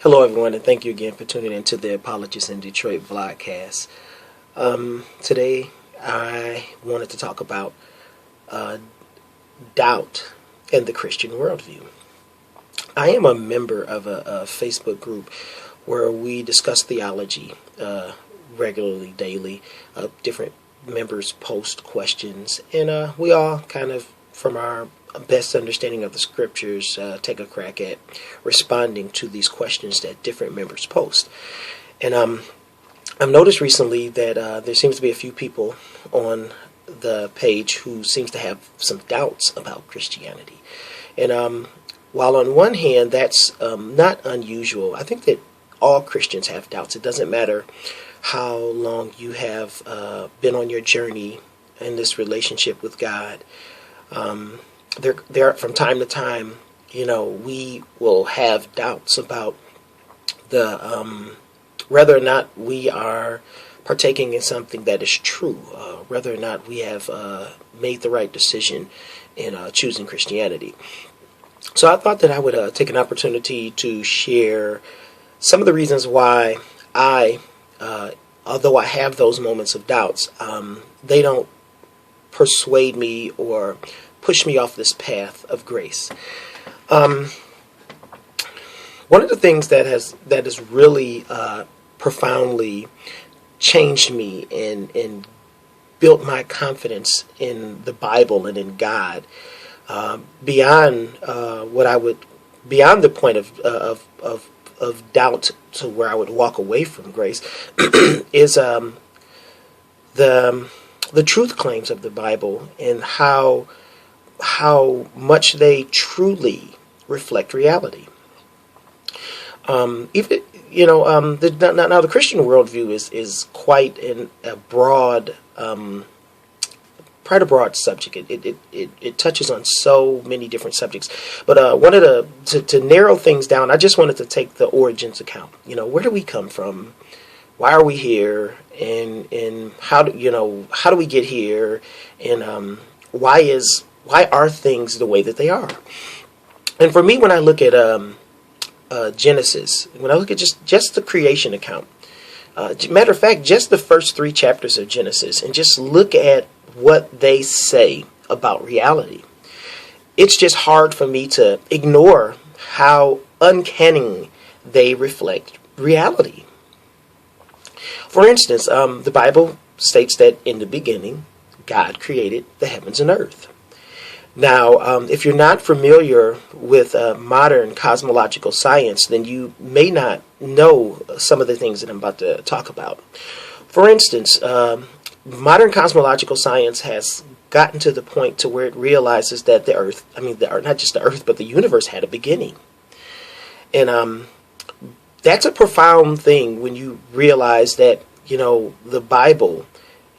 Hello, everyone, and thank you again for tuning in to the Apologists in Detroit vlogcast. Today, I wanted to talk about doubt in the Christian worldview. I am a member of a Facebook group where we discuss theology regularly, daily. Different members post questions, and we all kind of, from our best understanding of the scriptures, take a crack at responding to these questions that different members post. And I've noticed recently that there seems to be a few people on the page who seems to have some doubts about Christianity. And while on one hand that's not unusual, I think that all Christians have doubts. It doesn't matter how long you have been on your journey in this relationship with God. There from time to time, we will have doubts about the whether or not we are partaking in something that is true, whether or not we have made the right decision in choosing Christianity. So I thought that I would take an opportunity to share some of the reasons why although I have those moments of doubts, they don't persuade me or push me off this path of grace. One of the things that has really profoundly changed me and built my confidence in the Bible and in God, beyond the point of doubt to where I would walk away from grace, is the truth claims of the Bible and how much they truly reflect reality. The Christian worldview is quite a broad subject. It touches on so many different subjects. But I wanted to narrow things down. I just wanted to take the origins account. Where do we come from? Why are we here? And how do we get here? And why are things the way that they are? And for me, when I look at Genesis, when I look at just the creation account, matter of fact, just the first 3 chapters of Genesis, and just look at what they say about reality, it's just hard for me to ignore how uncanny they reflect reality. For instance, the Bible states that in the beginning, God created the heavens and earth. Now, if you're not familiar with modern cosmological science, then you may not know some of the things that I'm about to talk about. For instance, modern cosmological science has gotten to the point to where it realizes that not just the earth, but the universe had a beginning. And that's a profound thing when you realize that, the Bible,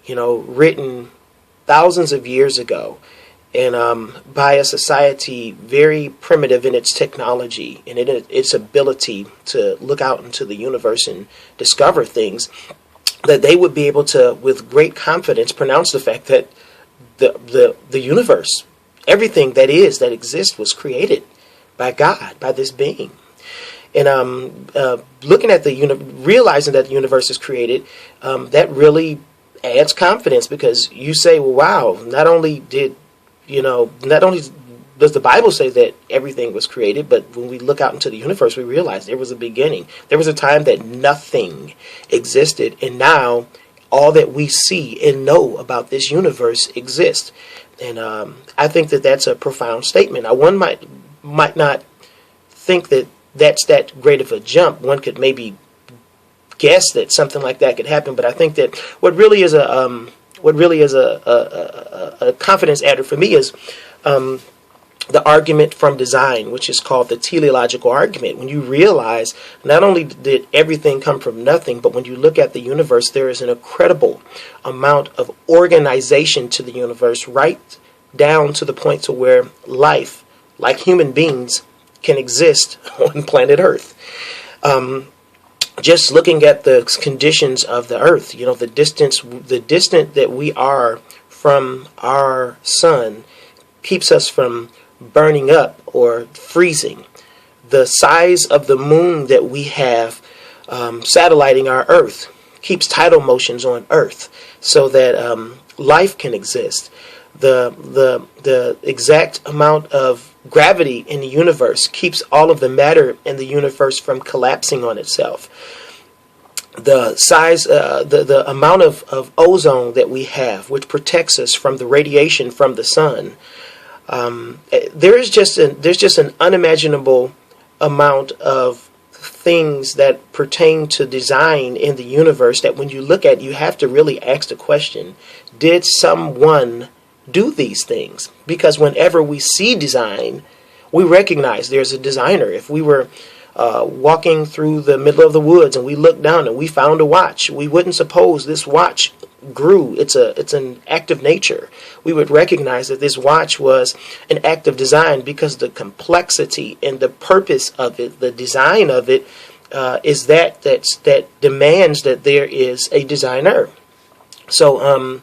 written thousands of years ago, and by a society very primitive in its technology and in its ability to look out into the universe and discover things, that they would be able to, with great confidence, pronounce the fact that the universe, everything that exists, was created by God, by this being. And looking at realizing that the universe is created, that really adds confidence, because you say, well, wow, not only does the Bible say that everything was created, but when we look out into the universe, we realize there was a beginning. There was a time that nothing existed, and now all that we see and know about this universe exists. And I think that that's a profound statement. Now, one might not think that that's that great of a jump. One could maybe guess that something like that could happen, but I think that what really is a confidence adder for me is the argument from design, which is called the teleological argument. When you realize not only did everything come from nothing, but when you look at the universe, there is an incredible amount of organization to the universe, right down to the point to where life, like human beings, can exist on planet Earth. Just looking at the conditions of the Earth, the distance that we are from our sun keeps us from burning up or freezing. the size of the moon that we have satelliting our Earth keeps tidal motions on Earth so that life can exist. The exact amount of gravity in the universe keeps all of the matter in the universe from collapsing on itself. The size, the amount of ozone that we have, which protects us from the radiation from the sun. There's just an unimaginable amount of things that pertain to design in the universe that when you look at, you have to really ask the question, did someone do these things? Because whenever we see design, we recognize there's a designer. If we were walking through the middle of the woods and we looked down and we found a watch, we wouldn't suppose this watch grew. It's an act of nature. We would recognize that this watch was an act of design because the complexity and the purpose of it, the design of it, is that demands that there is a designer. So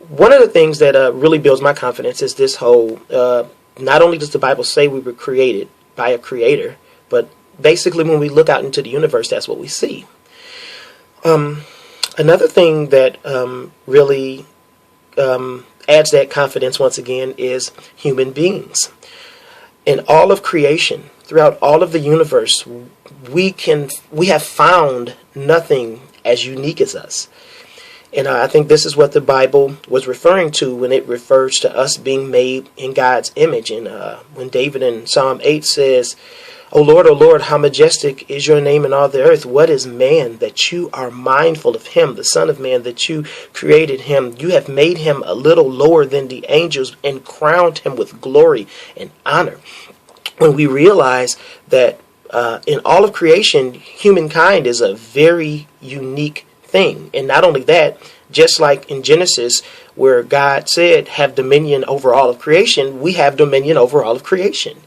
one of the things that really builds my confidence is this whole, not only does the Bible say we were created by a creator, but basically when we look out into the universe, that's what we see. Another thing that really adds that confidence once again is human beings. In all of creation, throughout all of the universe, we have found nothing as unique as us. And I think this is what the Bible was referring to when it refers to us being made in God's image. And when David in Psalm 8 says, O Lord, how majestic is your name in all the earth. What is man that you are mindful of him, the Son of Man, that you created him? You have made him a little lower than the angels and crowned him with glory and honor. When we realize that in all of creation, humankind is a very unique thing. And not only that, just like in Genesis, where God said, have dominion over all of creation, we have dominion over all of creation.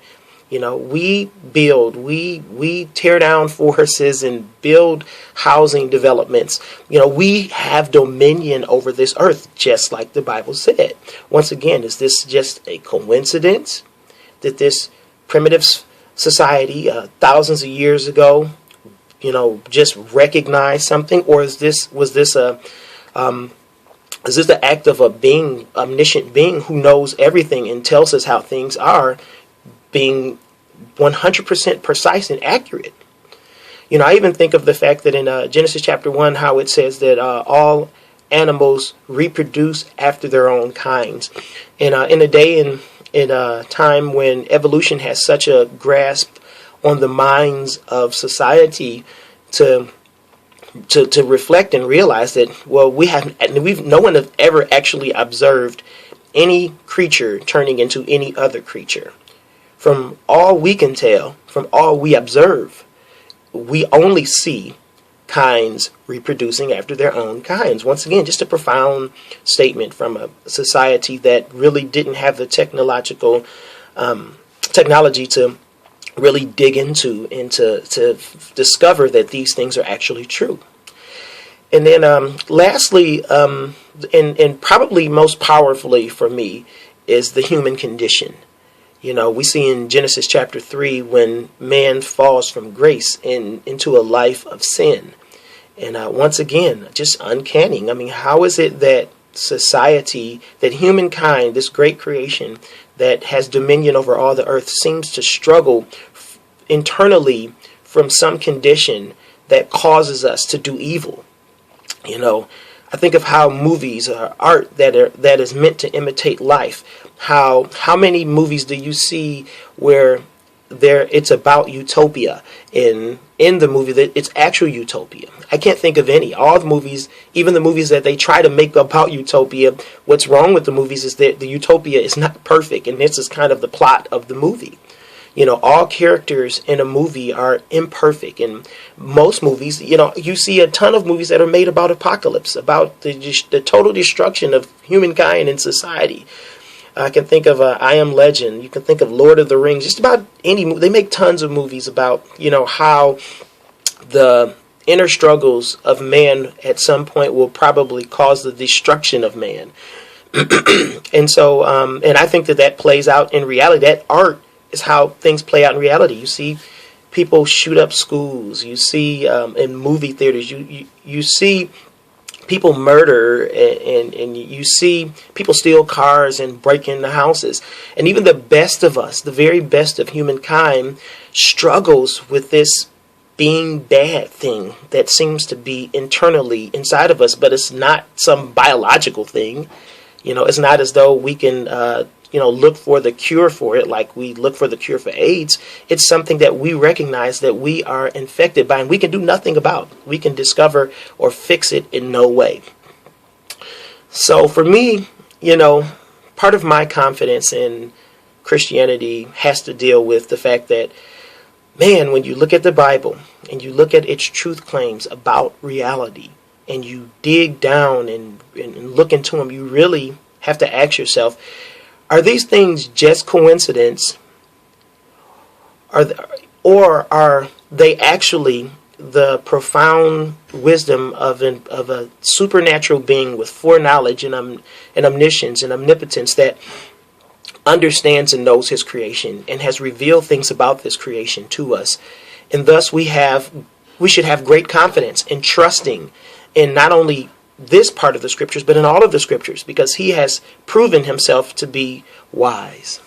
You know, we build, we tear down forests and build housing developments. You know, we have dominion over this earth, just like the Bible said. Once again, is this just a coincidence that this primitive society thousands of years ago, you know, just recognized something, or was this the act of a being, omniscient being who knows everything and tells us how things are, being 100% precise and accurate? You know, I even think of the fact that in Genesis chapter 1, how it says that all animals reproduce after their own kinds. And in a day and in a time when evolution has such a grasp on the minds of society to reflect and realize that, well, no one has ever actually observed any creature turning into any other creature. From all we can tell, from all we observe, we only see kinds reproducing after their own kinds. Once again, just a profound statement from a society that really didn't have the technology to really dig into and to discover that these things are actually true. And then lastly, and probably most powerfully for me, is the human condition. You know, we see in Genesis chapter 3 when man falls from grace into a life of sin. And once again, just uncanny. I mean, how is it that society, that humankind, this great creation that has dominion over all the earth, seems to struggle internally from some condition that causes us to do evil? You know, I think of how movies are art that is meant to imitate life. How many movies do you see where it's about utopia in the movie that it's actual utopia? I can't think of any. All the movies, even the movies that they try to make about utopia, what's wrong with the movies is that the utopia is not perfect, and this is kind of the plot of the movie. You know, all characters in a movie are imperfect. And most movies, you know, you see a ton of movies that are made about apocalypse, about the total destruction of humankind and society. I can think of I Am Legend. You can think of Lord of the Rings. Just about any movie. They make tons of movies about, you know, how the inner struggles of man at some point will probably cause the destruction of man. And so, and I think that plays out in reality. That art is how things play out in reality. You see people shoot up schools. You see in movie theaters, you see people murder, and you see people steal cars and break into houses. And even the best of us, the very best of humankind, struggles with this being bad thing that seems to be internally inside of us, but it's not some biological thing. It's not as though we can look for the cure for it like we look for the cure for AIDS. It's something that we recognize that we are infected by and we can do nothing about. We can discover or fix it in no way. So for me, part of my confidence in Christianity has to deal with the fact that, man, when you look at the Bible and you look at its truth claims about reality and you dig down and look into them, you really have to ask yourself, are these things just coincidence? Or are they actually the profound wisdom of a supernatural being with foreknowledge and omniscience and omnipotence that understands and knows his creation and has revealed things about this creation to us? And thus we should have great confidence in trusting in not only this part of the scriptures, but in all of the scriptures, because he has proven himself to be wise.